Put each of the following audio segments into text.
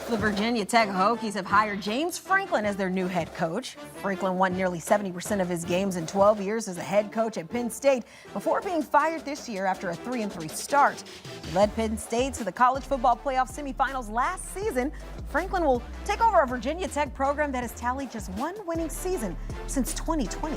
The Virginia Tech Hokies have hired James Franklin as their new head coach. Franklin won nearly 70% of his games in 12 years as a head coach at Penn State before being fired this year after a 3-3 start. He led Penn State to the college football playoff semifinals last season. Franklin will take over a Virginia Tech program that has tallied just one winning season since 2020.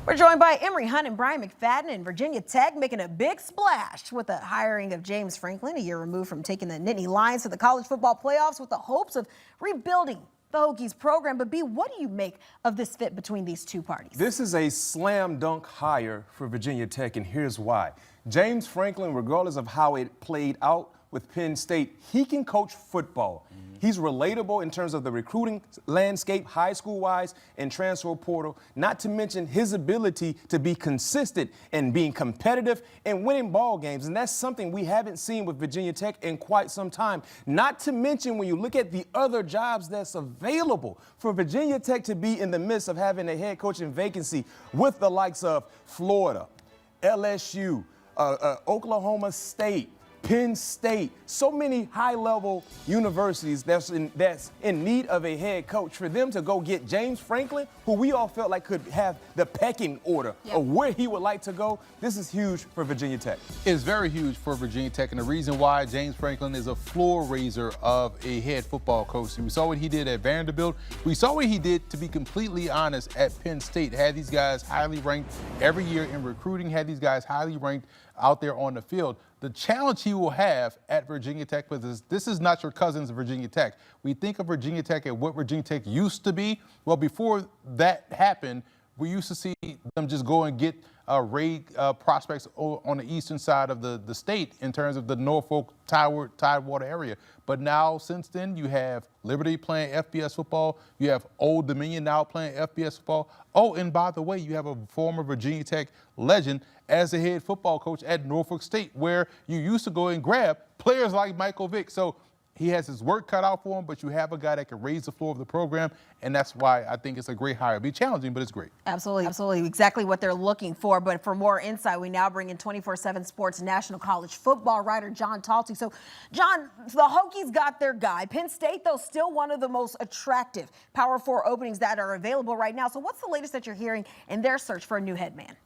We're joined by Emory Hunt and Bryant McFadden, and Virginia Tech making a big splash with the hiring of James Franklin, a year removed from taking the Nittany Lions to the college football playoffs with the hopes of rebuilding the Hokies program. But B, what do you make of this fit between these two parties? This is a slam dunk hire for Virginia Tech, and here's why. James Franklin, regardless of how it played out with Penn State, he can coach football. He's relatable in terms of the recruiting landscape, high school-wise, and transfer portal, not to mention his ability to be consistent and being competitive and winning ball games. And that's something we haven't seen with Virginia Tech in quite some time. Not to mention when you look at the other jobs that's available for Virginia Tech to be in the midst of having a head coaching vacancy with the likes of Florida, LSU, Oklahoma State, Penn State, so many high-level universities that's in need of a head coach. For them to go get James Franklin, who we all felt like could have the pecking order of where he would like to go, this is huge for Virginia Tech. It's very huge for Virginia Tech, and the reason why James Franklin is a floor raiser of a head football coach. We saw what he did at Vanderbilt. We saw what he did, to be completely honest, at Penn State. Had these guys highly ranked every year in recruiting, had these guys highly ranked out there on the field. The challenge he will have at Virginia Tech, because this is not your cousin's Virginia Tech. We think of Virginia Tech and what Virginia Tech used to be. Well, before that happened, we used to see them just go and get raid prospects on the eastern side of the state in terms of the Norfolk Tidewater area. But now, since then, you have Liberty playing FBS football. You have Old Dominion now playing FBS football. Oh, and by the way, you have a former Virginia Tech legend as a head football coach at Norfolk State, where you used to go and grab players like Michael Vick. So he has his work cut out for him, but you have a guy that can raise the floor of the program, and that's why I think it's a great hire. It'll be challenging, but it's great. Absolutely, absolutely. Exactly what they're looking for. But for more insight, we now bring in 24/7 Sports national college football writer John Talty. So, John, the Hokies got their guy. Penn State, though, still one of the most attractive Power 4 openings that are available right now. So what's the latest that you're hearing in their search for a new head man?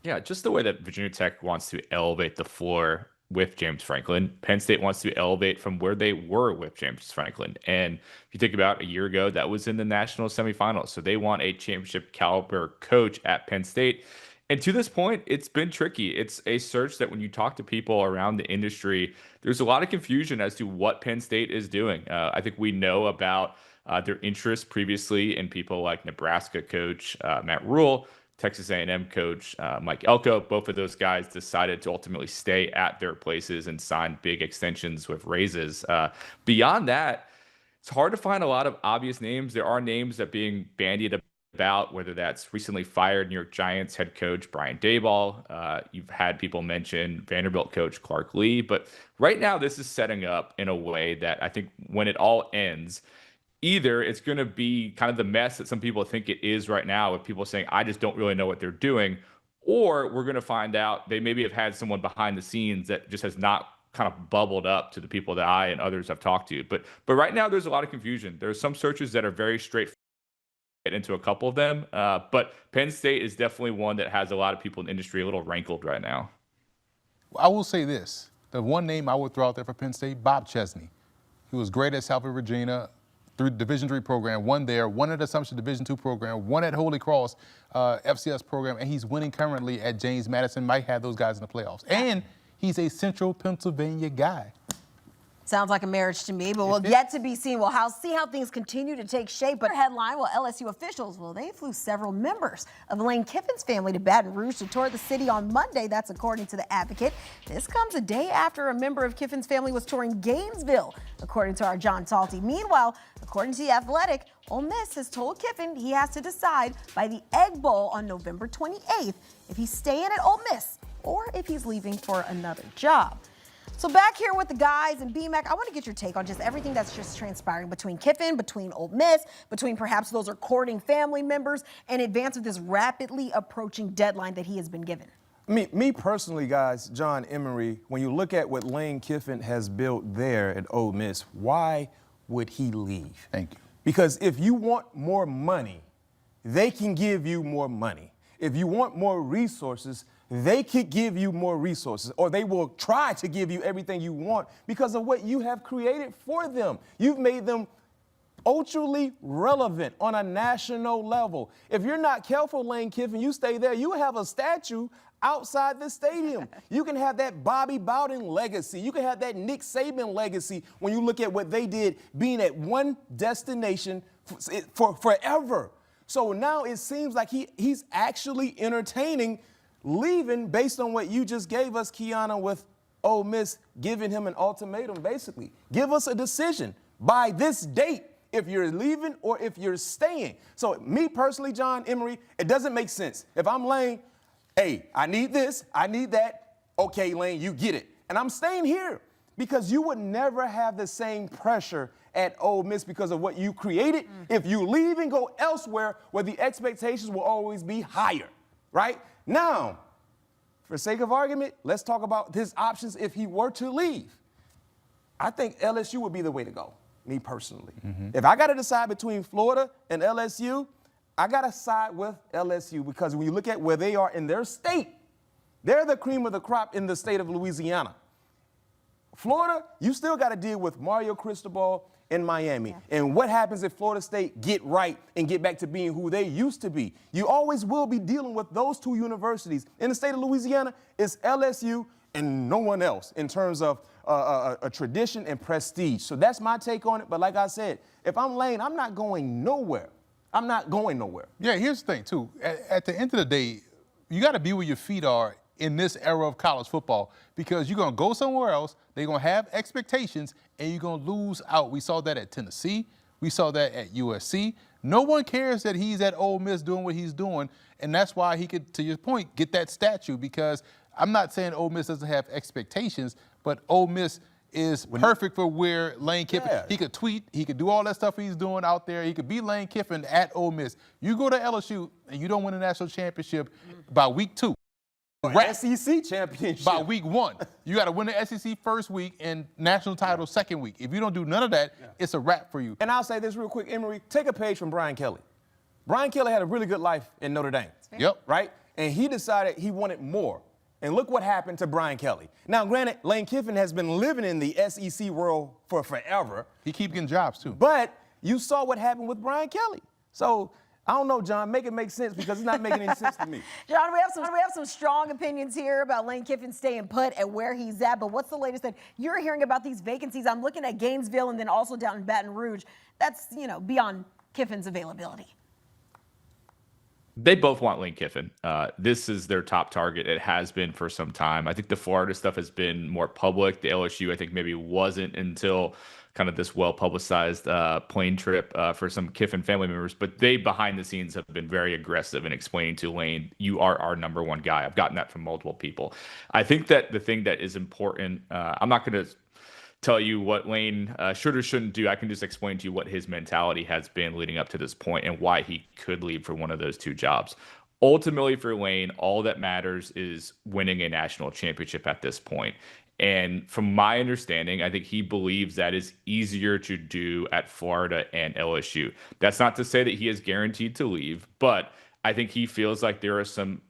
Yeah, just the way that Virginia Tech wants to elevate the floor with James Franklin. Penn State wants to elevate from where they were with James Franklin. And if you think about a year ago, that was in the national semifinals. So they want a championship caliber coach at Penn State. And to this point, it's been tricky. It's a search that when you talk to people around the industry, there's a lot of confusion as to what Penn State is doing. I think we know about their interest previously in people like Nebraska coach Matt Rule, Texas A&M coach Mike Elko. Both of those guys decided to ultimately stay at their places and sign big extensions with raises. Beyond that, it's hard to find a lot of obvious names. There are names that are being bandied about, whether that's recently fired New York Giants head coach Brian Daboll. You've had people mention Vanderbilt coach Clark Lee. But right now, this is setting up in a way that I think when it all ends, either it's going to be kind of the mess that some people think it is right now, with people saying, I just don't really know what they're doing, or we're going to find out they maybe have had someone behind the scenes that just has not kind of bubbled up to the people that I and others have talked to. But right now, there's a lot of confusion. There are some searches that are very straightforward, get into a couple of them, but Penn State is definitely one that has a lot of people in the industry a little rankled right now. I will say this. The one name I would throw out there for Penn State, Bob Chesney. He was great at South Virginia, through Division III program, won there, won at Assumption Division II program, won at Holy Cross FCS program, and he's winning currently at James Madison. Might have those guys in the playoffs. And he's a Central Pennsylvania guy. Sounds like a marriage to me, but we'll yet to be seen. We'll see how things continue to take shape. But headline, LSU officials, they flew several members of Lane Kiffin's family to Baton Rouge to tour the city on Monday. That's according to the Advocate. This comes a day after a member of Kiffin's family was touring Gainesville, according to our John Talty. Meanwhile, according to The Athletic, Ole Miss has told Kiffin he has to decide by the Egg Bowl on November 28th if he's staying at Ole Miss or if he's leaving for another job. So back here with the guys and BMAC, I want to get your take on just everything that's just transpiring between Kiffin, between Ole Miss, between perhaps those are courting family members in advance of this rapidly approaching deadline that he has been given. Me personally, guys, John Emory, when you look at what Lane Kiffin has built there at Ole Miss, why would he leave? Thank you. Because if you want more money, they can give you more money. If you want more resources, they could give you more resources, or they will try to give you everything you want because of what you have created for them. You've made them ultra relevant on a national level. If you're not careful, Lane Kiffin, you stay there, you have a statue outside the stadium. You can have that Bobby Bowden legacy. You can have that Nick Saban legacy when you look at what they did being at one destination for forever. So now it seems like he's actually entertaining leaving based on what you just gave us, Kiana, with Ole Miss giving him an ultimatum, basically. Give us a decision by this date if you're leaving or if you're staying. So me personally, John Emory, it doesn't make sense. If I'm Lane, hey, I need this, I need that. Okay, Lane, you get it. And I'm staying here because you would never have the same pressure at Ole Miss because of what you created if you leave and go elsewhere where the expectations will always be higher, right? Now, for sake of argument, let's talk about his options if he were to leave. I think LSU would be the way to go, me personally. If I got to decide between Florida and LSU, I got to side with LSU because when you look at where they are in their state, they're the cream of the crop in the state of Louisiana. Florida, you still got to deal with Mario Cristobal in Miami. Yeah. And what happens if Florida State get right and get back to being who they used to be? You always will be dealing with those two universities. In the state of Louisiana, it's LSU and no one else in terms of a tradition and prestige. So that's my take on it. But like I said, if I'm Lane, I'm not going nowhere. I'm not going nowhere. Yeah, here's the thing, too. At the end of the day, you got to be where your feet are in this era of college football because you're going to go somewhere else, they're going to have expectations, and you're going to lose out. We saw that at Tennessee. We saw that at USC. No one cares that he's at Ole Miss doing what he's doing, and that's why he could, to your point, get that statue because I'm not saying Ole Miss doesn't have expectations, but Ole Miss is perfect for where Lane Kiffin, he could tweet, he could do all that stuff he's doing out there. He could be Lane Kiffin at Ole Miss. You go to LSU and you don't win a national championship by week 2. SEC championship. By week 1. You got to win the SEC first week and national title second week. If you don't do none of that, it's a wrap for you. And I'll say this real quick, Emory, take a page from Brian Kelly. Brian Kelly had a really good life in Notre Dame. Yep. Right? And he decided he wanted more. And look what happened to Brian Kelly. Now, granted, Lane Kiffin has been living in the SEC world for forever. He keep getting jobs, too. But you saw what happened with Brian Kelly. So, I don't know, John. Make it make sense because it's not making any sense to me. John, we have some strong opinions here about Lane Kiffin staying put at where he's at. But what's the latest that you're hearing about these vacancies? I'm looking at Gainesville and then also down in Baton Rouge. That's, beyond Kiffin's availability. They both want Lane Kiffin. This is their top target. It has been for some time. I think the Florida stuff has been more public. The LSU, I think, maybe wasn't until kind of this well-publicized plane trip for some Kiffin family members. But they, behind the scenes, have been very aggressive in explaining to Lane, you are our number one guy. I've gotten that from multiple people. I think that the thing that is important, I'm not going to tell you what Lane should or shouldn't do. I can just explain to you what his mentality has been leading up to this point and why he could leave for one of those two jobs. Ultimately, for Lane, all that matters is winning a national championship at this point. And from my understanding, I think he believes that is easier to do at Florida and LSU. That's not to say that he is guaranteed to leave, but I think he feels like there are some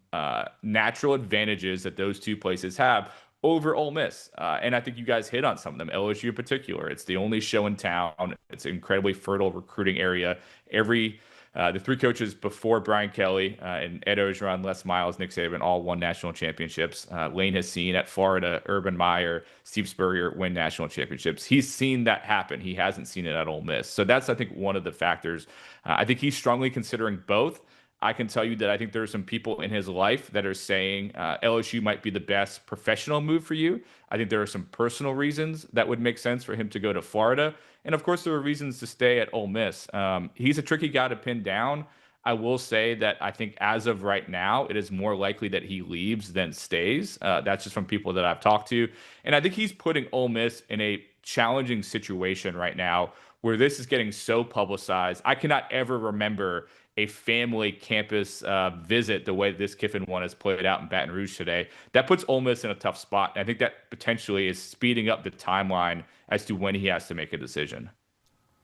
natural advantages that those two places have over Ole Miss. And I think you guys hit on some of them, LSU in particular. It's the only show in town. It's an incredibly fertile recruiting area. The three coaches before Brian Kelly and Ed Orgeron, Les Miles, Nick Saban, all won national championships. Lane has seen at Florida, Urban Meyer, Steve Spurrier win national championships. He's seen that happen. He hasn't seen it at Ole Miss. So that's, I think, one of the factors. I think he's strongly considering both. I can tell you that I think there are some people in his life that are saying LSU might be the best professional move for you. I think there are some personal reasons that would make sense for him to go to Florida. And of course, there are reasons to stay at Ole Miss. He's a tricky guy to pin down. I will say that I think as of right now, it is more likely that he leaves than stays. That's just from people that I've talked to. And I think he's putting Ole Miss in a challenging situation right now where this is getting so publicized. I cannot ever remember a family campus visit the way this Kiffin one has played out in Baton Rouge today, that puts Ole Miss in a tough spot. And I think that potentially is speeding up the timeline as to when he has to make a decision.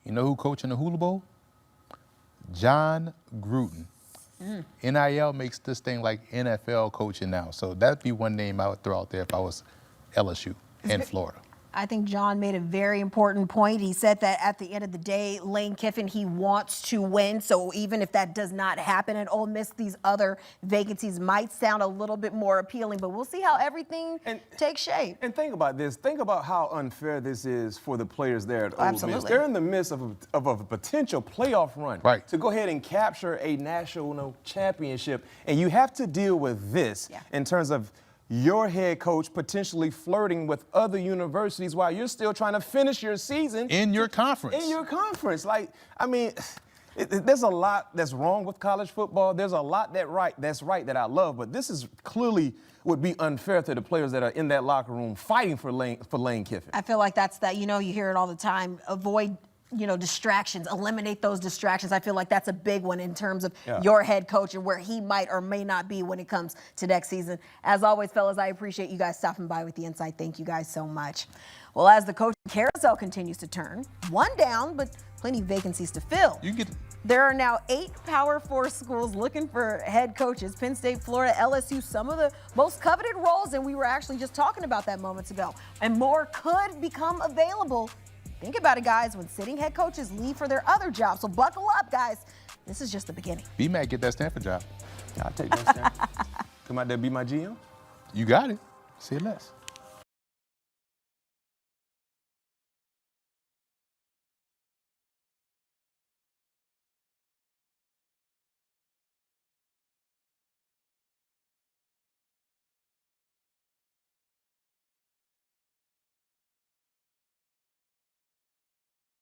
You know who coaching the Hula Bowl? John Gruden. NIL makes this thing like NFL coaching now. So that'd be one name I would throw out there if I was LSU and Florida. I think John made a very important point. He said that at the end of the day, Lane Kiffin, he wants to win. So even if that does not happen at Ole Miss, these other vacancies might sound a little bit more appealing. But we'll see how everything takes shape. And think about this. Think about how unfair this is for the players there at Ole Miss. Absolutely. They're in the midst of a potential playoff run. Right. To go ahead and capture a national championship. And you have to deal with this in terms of your head coach potentially flirting with other universities while you're still trying to finish your season. In your conference. In your conference. Like, I mean, there's a lot that's wrong with college football. There's a lot that's right that I love, but this is clearly would be unfair to the players that are in that locker room fighting for Lane Kiffin. I feel like that's that, you hear it all the time, avoid distractions, eliminate those distractions. I feel like that's a big one in terms of your head coach and where he might or may not be when it comes to next season. As always, fellas, I appreciate you guys stopping by with the insight. Thank you guys so much. Well, as the coaching carousel continues to turn, one down, but plenty of vacancies to fill. There are now 8 Power 4 schools looking for head coaches. Penn State, Florida, LSU, some of the most coveted roles, and we were actually just talking about that moments ago. And more could become available. Think about it, guys, when sitting head coaches leave for their other jobs. So buckle up, guys. This is just the beginning. B-Mac, get that Stanford job. I'll take that, Stanford. Come out there, be my GM. You got it. Say less.